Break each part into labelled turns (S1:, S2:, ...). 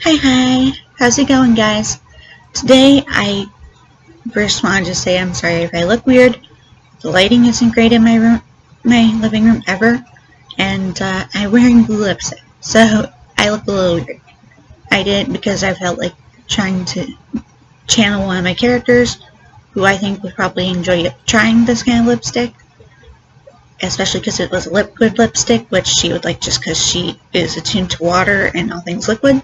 S1: Hi, how's it going, guys? Today, I first wanted to say I'm sorry if I look weird. The lighting isn't great in my living room ever, and I'm wearing blue lipstick, so I look a little weird. I did it because I felt like trying to channel one of my characters, who I think would probably enjoy trying this kind of lipstick, especially because it was a liquid lipstick, which she would like just because she is attuned to water and all things liquid.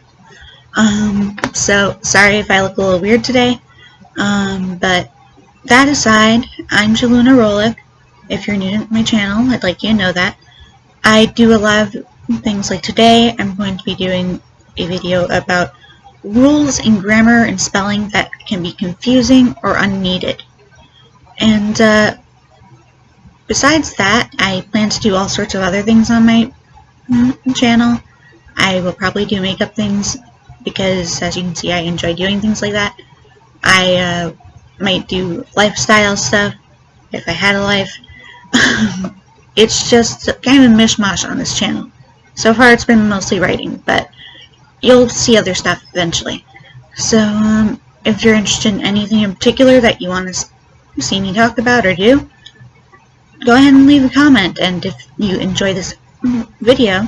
S1: So sorry if I look a little weird today. But that aside, I'm Shaluna Rolick. If you're new to my channel, I'd like you to know that. I do a lot of things like today. I'm going to be doing a video about rules in grammar and spelling that can be confusing or unneeded. And besides that, I plan to do all sorts of other things on my channel. I will probably do makeup things because, as you can see, I enjoy doing things like that. I might do lifestyle stuff if I had a life. It's just kind of a mishmash on this channel. So far it's been mostly writing, but you'll see other stuff eventually. So if you're interested in anything in particular that you want to see me talk about or do, go ahead and leave a comment, and if you enjoy this video,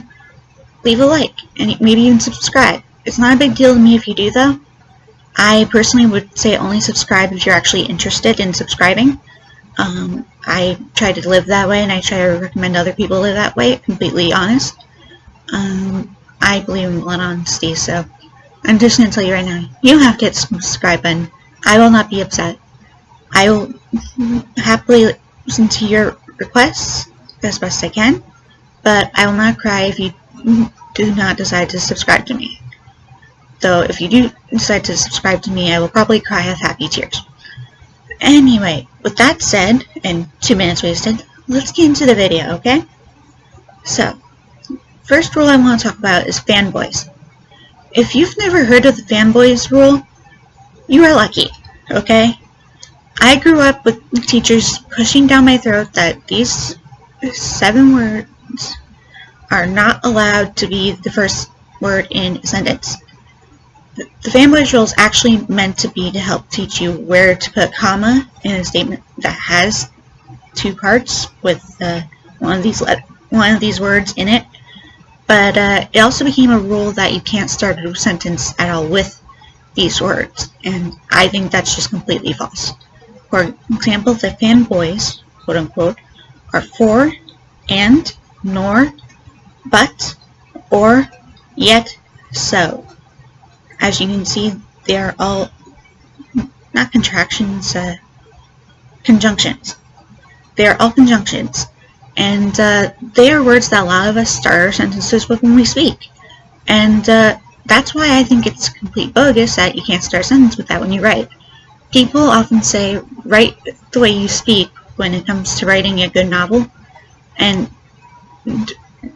S1: leave a like, and maybe even subscribe. It's not a big deal to me if you do, though. I personally would say only subscribe if you're actually interested in subscribing. I try to live that way, and I try to recommend other people live that way, completely honest. I believe in blood honesty, so I'm just going to tell you right now, you have to hit the subscribe button. I will not be upset. I will happily listen to your requests as best I can, but I will not cry if you do not decide to subscribe to me. Though if you do decide to subscribe to me, I will probably cry of happy tears. Anyway, with that said, and 2 minutes wasted, let's get into the video, okay? So, first rule I want to talk about is fanboys. If you've never heard of the fanboys rule, you are lucky, okay? I grew up with teachers pushing down my throat that these 7 words are not allowed to be the first word in a sentence. The fanboys rule is actually meant to be to help teach you where to put a comma in a statement that has 2 parts with one of these words in it. But it also became a rule that you can't start a sentence at all with these words, and I think that's just completely false. For example, the fanboys, quote unquote, are for, and, nor, but, or, yet, so. As you can see, they are all not contractions, conjunctions. They are all conjunctions, and they are words that a lot of us start our sentences with when we speak. And that's why I think it's complete bogus that you can't start a sentence with that when you write. People often say, write the way you speak when it comes to writing a good novel, and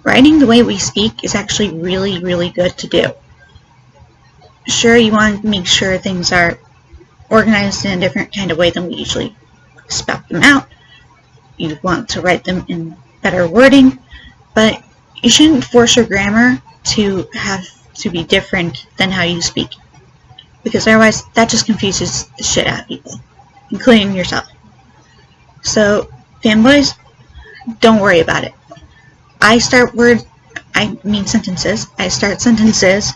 S1: writing the way we speak is actually really, really good to do. Sure, you want to make sure things are organized in a different kind of way than we usually spell them out. You want to write them in better wording, but you shouldn't force your grammar to have to be different than how you speak, because otherwise that just confuses the shit out of people, including yourself. So, fanboys, don't worry about it. I start sentences. I start sentences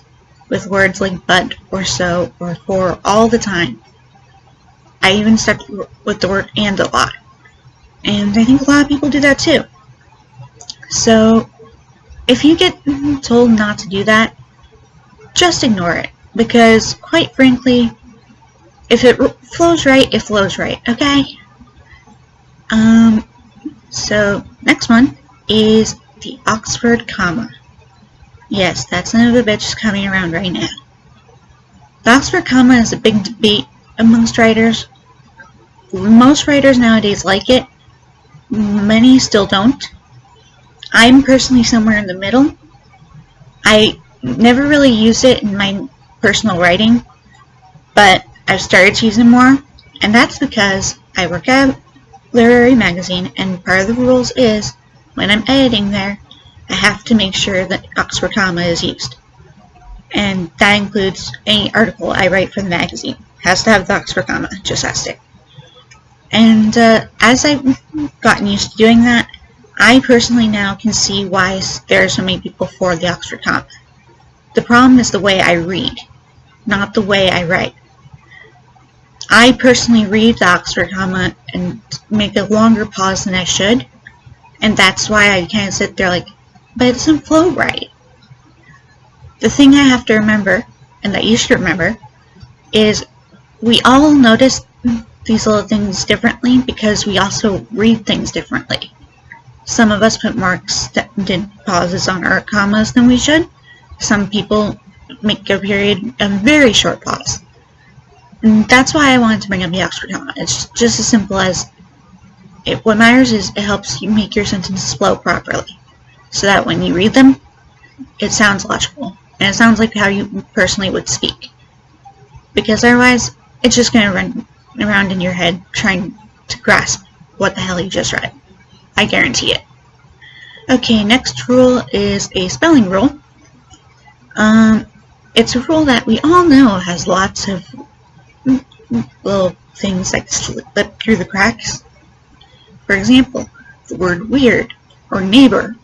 S1: with words like but, or so, or for all the time. I even start with the word and a lot. And I think a lot of people do that too. So, if you get told not to do that, just ignore it. Because, quite frankly, if it flows right, it flows right, okay? So, next one is the Oxford comma. Yes, that son of a bitch is coming around right now. The Oxford comma is a big debate amongst writers. Most writers nowadays like it. Many still don't. I'm personally somewhere in the middle. I never really use it in my personal writing, but I've started to use it more, and that's because I work at a literary magazine, and part of the rules is, when I'm editing there, I have to make sure that Oxford comma is used. and that includes any article I write for the magazine. Has to have the Oxford comma, just has to. And as I've gotten used to doing that, I personally now can see why there are so many people for the Oxford comma. The problem is the way I read, not the way I write. I personally read the Oxford comma and make a longer pause than I should, and that's why I kind of sit there like, but it doesn't flow right. The thing I have to remember, and that you should remember, is we all notice these little things differently because we also read things differently. Some of us put marks that did pauses on our commas than we should. Some people make a period a very short pause. And that's why I wanted to bring up the Oxford comma. It's just as simple as what matters is it helps you make your sentences flow properly, so that when you read them, it sounds logical and it sounds like how you personally would speak. Because otherwise, it's just going to run around in your head trying to grasp what the hell you just read. I guarantee it. Okay, next rule is a spelling rule. It's a rule that we all know has lots of little things that slip through the cracks. For example, the word weird, or neighbor,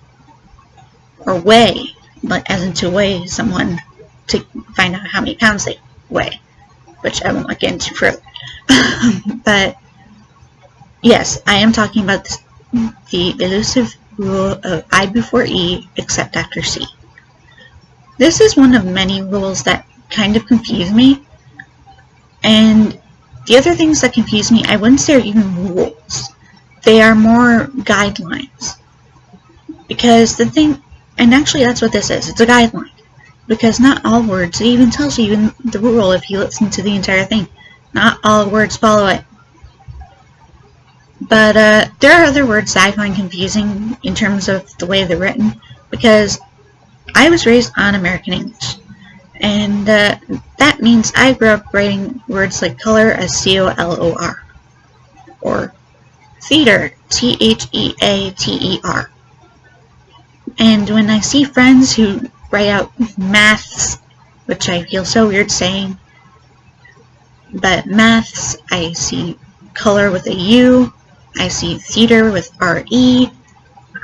S1: or weigh, like as in to weigh someone to find out how many pounds they weigh, which I won't get into further. But yes, I am talking about the elusive rule of I before E except after C. This is one of many rules that kind of confuse me, and the other things that confuse me, I wouldn't say are even rules. They are more guidelines. Because the thing, and actually that's what this is, it's a guideline. Because not all words, it even tells you in the rule if you listen to the entire thing, not all words follow it. But there are other words that I find confusing in terms of the way they're written, because I was raised on American English. And that means I grew up writing words like color as C-O-L-O-R, or theater, T-H-E-A-T-E-R. And when I see friends who write out maths, which I feel so weird saying, but maths, I see color with a U, I see theater with R-E,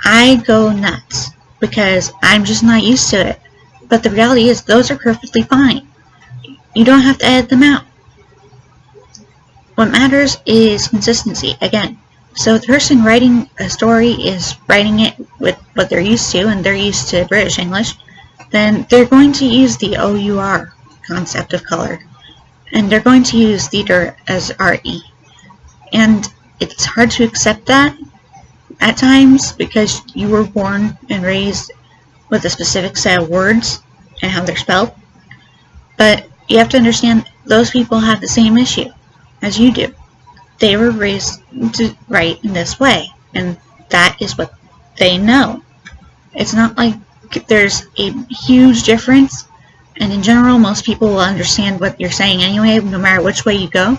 S1: I go nuts, because I'm just not used to it. But the reality is, those are perfectly fine. You don't have to edit them out. What matters is consistency, again. So the person writing a story is writing it with what they're used to, and they're used to British English, then they're going to use the O-U-R concept of color. And they're going to use theater as R-E. And it's hard to accept that at times, because you were born and raised with a specific set of words and how they're spelled. But you have to understand, those people have the same issue as you do. They were raised to write in this way, and that is what they know. It's not like there's a huge difference, and in general, most people will understand what you're saying anyway, no matter which way you go.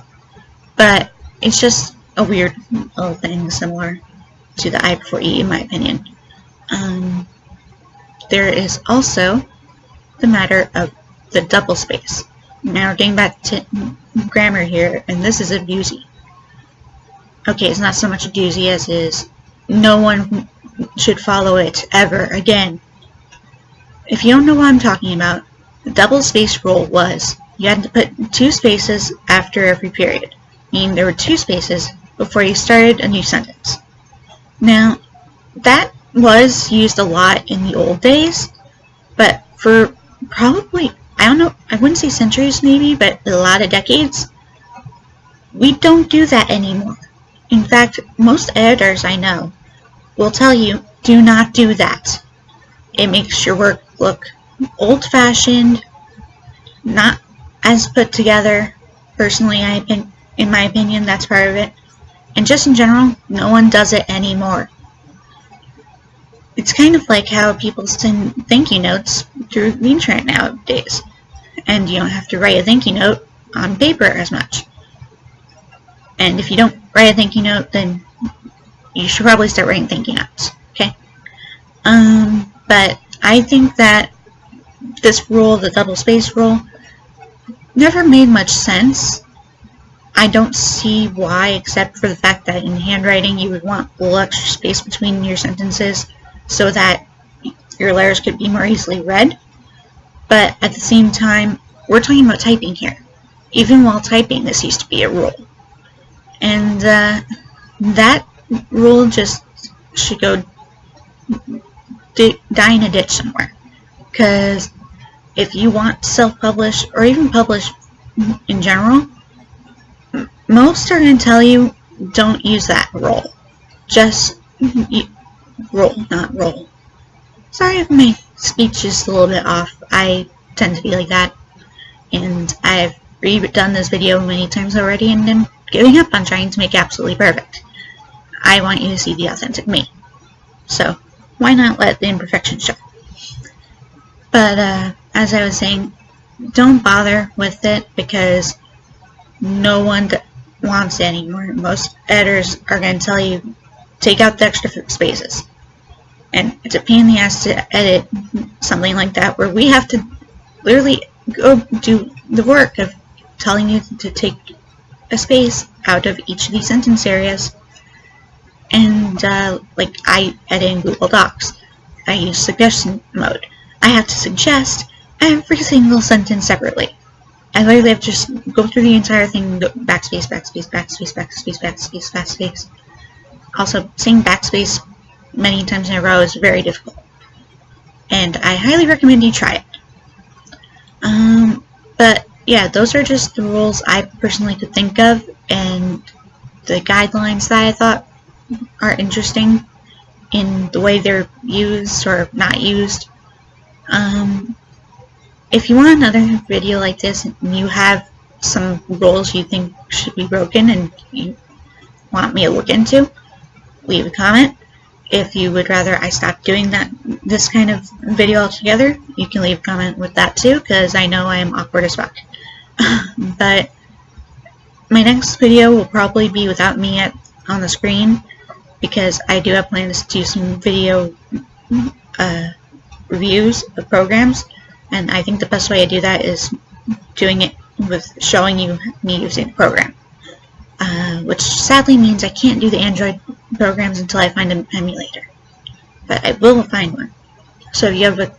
S1: But it's just a weird little thing similar to the I before E, in my opinion. There is also the matter of the double space. Now we're getting back to grammar here, and this is a doozy. Okay, it's not so much a doozy as is no one should follow it ever again. If you don't know what I'm talking about, the double space rule was you had to put 2 spaces after every period, meaning there were 2 spaces before you started a new sentence. Now, that was used a lot in the old days, but for probably, I don't know, I wouldn't say centuries maybe, but a lot of decades, we don't do that anymore. In fact, most editors I know will tell you, do not do that. It makes your work look old-fashioned, not as put together. Personally, in my opinion, that's part of it. And just in general, no one does it anymore. It's kind of like how people send thank you notes through the internet nowadays. And you don't have to write a thank you note on paper as much. And if you don't write a thank you note, then you should probably start writing thank you notes. Okay? But I think that this rule, the double space rule, never made much sense. I don't see why, except for the fact that in handwriting you would want a little extra space between your sentences so that your letters could be more easily read. But at the same time, we're talking about typing here. Even while typing, this used to be a rule. And that rule just should go die in a ditch somewhere. Because if you want to self-publish, or even publish in general, most are going to tell you don't use that rule. Just roll, not roll. Sorry if my speech is a little bit off. I tend to be like that. And I've redone this video many times already, and I'm giving up on trying to make it absolutely perfect. I want you to see the authentic me. So, why not let the imperfections show? But, as I was saying, don't bother with it because no one wants it anymore. Most editors are going to tell you, take out the extra spaces. And it's a pain in the ass to edit something like that where we have to literally go do the work of telling you to take a space out of each of these sentence areas. And like I edit in Google Docs. I use suggestion mode. I have to suggest every single sentence separately. I literally have to just go through the entire thing, go backspace, backspace, backspace, backspace, backspace, backspace. Also, saying backspace many times in a row is very difficult. And I highly recommend you try it. But yeah, those are just the rules I personally could think of, and the guidelines that I thought are interesting in the way they're used or not used. If you want another video like this and you have some rules you think should be broken and you want me to look into, leave a comment. If you would rather I stop doing this kind of video altogether, you can leave a comment with that too, because I know I am awkward as fuck. But my next video will probably be without me on the screen, because I do have plans to do some video reviews of programs, and I think the best way to do that is doing it with showing you me using the program. Which sadly means I can't do the Android programs until I find an emulator. But I will find one. So if you have a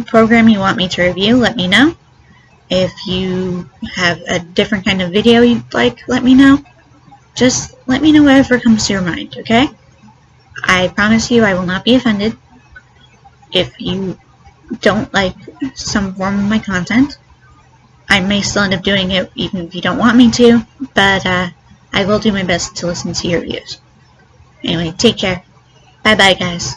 S1: program you want me to review, let me know. If you have a different kind of video you'd like, let me know. Just let me know whatever comes to your mind, okay? I promise you I will not be offended. If you don't like some form of my content, I may still end up doing it even if you don't want me to, but I will do my best to listen to your views. Anyway, take care. Bye-bye, guys.